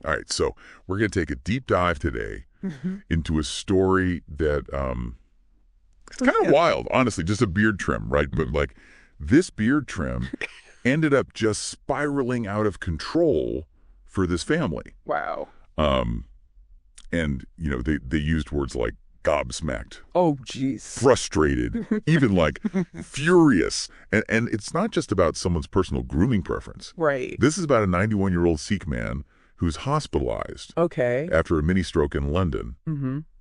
All right, so we're going to take a deep dive today into a story that it's kind of wild, honestly, just a beard trim, right? But like this beard trim ended up just spiraling out of control for this family. Wow. And, you know, they used words like gobsmacked. Oh, jeez. Frustrated, even like furious. And it's not just about someone's personal grooming preference. Right. This is about a 91-year-old Sikh man who's hospitalized after a mini stroke in London.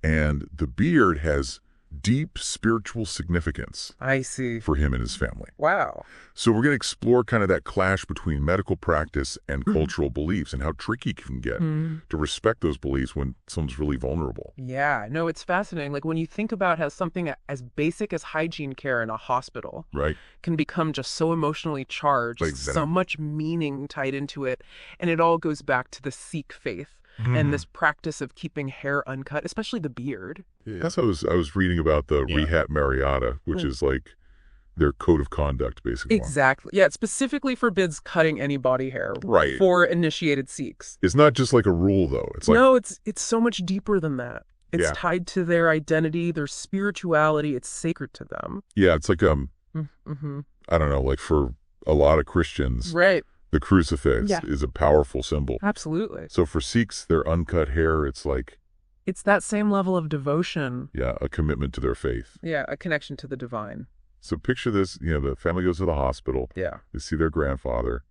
And the beard has deep spiritual significance. I see. For him and his family. Wow. So we're going to explore kind of that clash between medical practice and cultural beliefs and how tricky it can get to respect those beliefs when someone's really vulnerable. Yeah, no, it's fascinating. Like when you think about how something as basic as hygiene care in a hospital can become just so emotionally charged, so much meaning tied into it. And it all goes back to the Sikh faith. And this practice of keeping hair uncut, especially the beard. Yeah. That's what I was reading about the Rehat Mariata, which is like their code of conduct, basically. Exactly. Yeah, it specifically forbids cutting any body hair for initiated Sikhs. It's not just like a rule, though. It's like, no, it's so much deeper than that. It's tied to their identity, their spirituality. It's sacred to them. Yeah, it's like, I don't know, like for a lot of Christians. The crucifix is a powerful symbol. Absolutely. So for Sikhs, their uncut hair, it's like... it's that same level of devotion. Yeah, a commitment to their faith. Yeah, a connection to the divine. So picture this, you know, the family goes to the hospital. Yeah. They see their grandfather,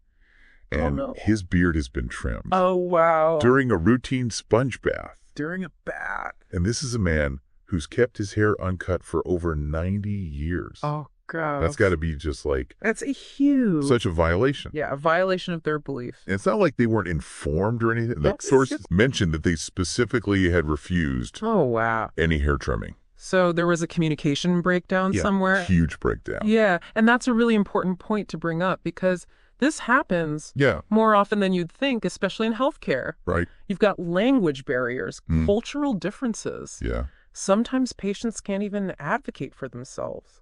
and his beard has been trimmed. Oh, wow. During a routine sponge bath. During a bath. And this is a man who's kept his hair uncut for over 90 years. Oh, God. That's got to be just like... that's a huge... such a violation. Yeah, a violation of their belief. And it's not like they weren't informed or anything. The sources mentioned that they specifically had refused any hair trimming. So there was a communication breakdown somewhere? Huge breakdown. Yeah, and that's a really important point to bring up because this happens more often than you'd think, especially in healthcare. Right. You've got language barriers, cultural differences. Yeah. Sometimes patients can't even advocate for themselves.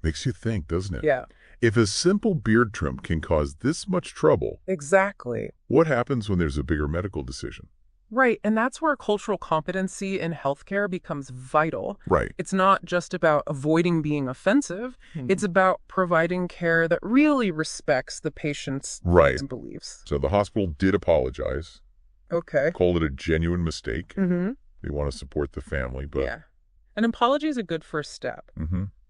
Makes you think, doesn't it? Yeah. If a simple beard trim can cause this much trouble, exactly, what happens when there's a bigger medical decision? Right, and that's where cultural competency in healthcare becomes vital. Right. It's not just about avoiding being offensive. It's about providing care that really respects the patient's beliefs. So the hospital did apologize. Called it a genuine mistake. They want to support the family, but... yeah. An apology is a good first step.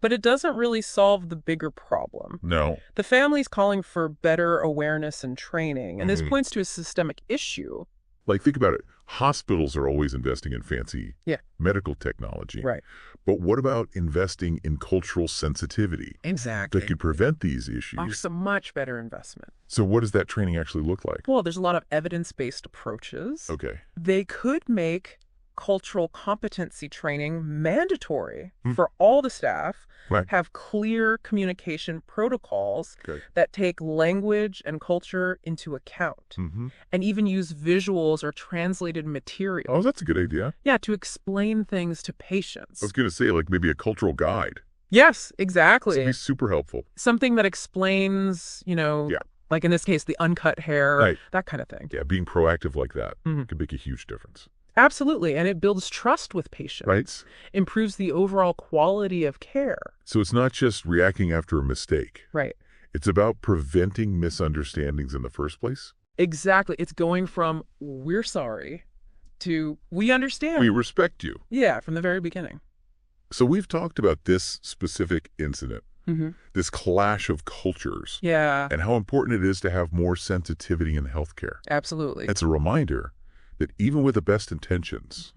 But it doesn't really solve the bigger problem. No. The family's calling for better awareness and training, and this points to a systemic issue. Like, think about it. Hospitals are always investing in fancy medical technology. Right. But what about investing in cultural sensitivity? Exactly. That could prevent these issues. It's a much better investment. So what does that training actually look like? Well, there's a lot of evidence-based approaches. Okay. They could make cultural competency training mandatory for all the staff, have clear communication protocols that take language and culture into account, and even use visuals or translated material. Oh, that's a good idea. Yeah, to explain things to patients. I was going to say, like, maybe a cultural guide. Yes, exactly. That'd be super helpful. Something that explains, you know, like in this case, the uncut hair, that kind of thing. Yeah, being proactive like that could make a huge difference. Absolutely, and it builds trust with patients. Right. Improves the overall quality of care. So it's not just reacting after a mistake. Right. It's about preventing misunderstandings in the first place. Exactly. It's going from, we're sorry, to, we understand. We respect you. Yeah, from the very beginning. So we've talked about this specific incident, this clash of cultures. Yeah. And how important it is to have more sensitivity in healthcare. Absolutely. It's a reminder that even with the best intentions,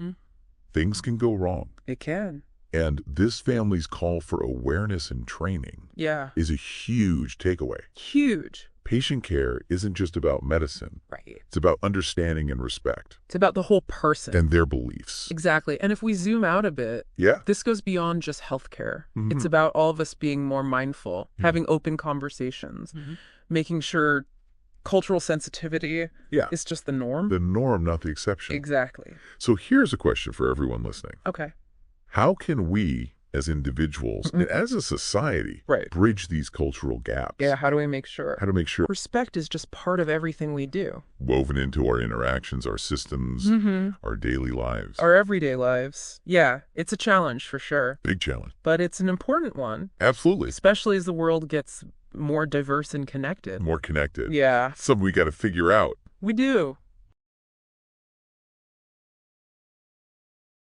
things can go wrong. It can. And this family's call for awareness and training is a huge takeaway. Huge. Patient care isn't just about medicine. Right. It's about understanding and respect. It's about the whole person. And their beliefs. Exactly. And if we zoom out a bit, this goes beyond just healthcare. It's about all of us being more mindful, having open conversations, making sure cultural sensitivity is just the norm. The norm, not the exception. Exactly. So here's a question for everyone listening. Okay. How can we, as individuals and as a society bridge these cultural gaps? Yeah, how do we make sure? How to make sure respect is just part of everything we do. Woven into our interactions, our systems, our daily lives. Our everyday lives. Yeah, it's a challenge for sure. Big challenge. But it's an important one. Absolutely. Especially as the world gets more diverse and connected. More connected. Yeah. Something we got to figure out. We do.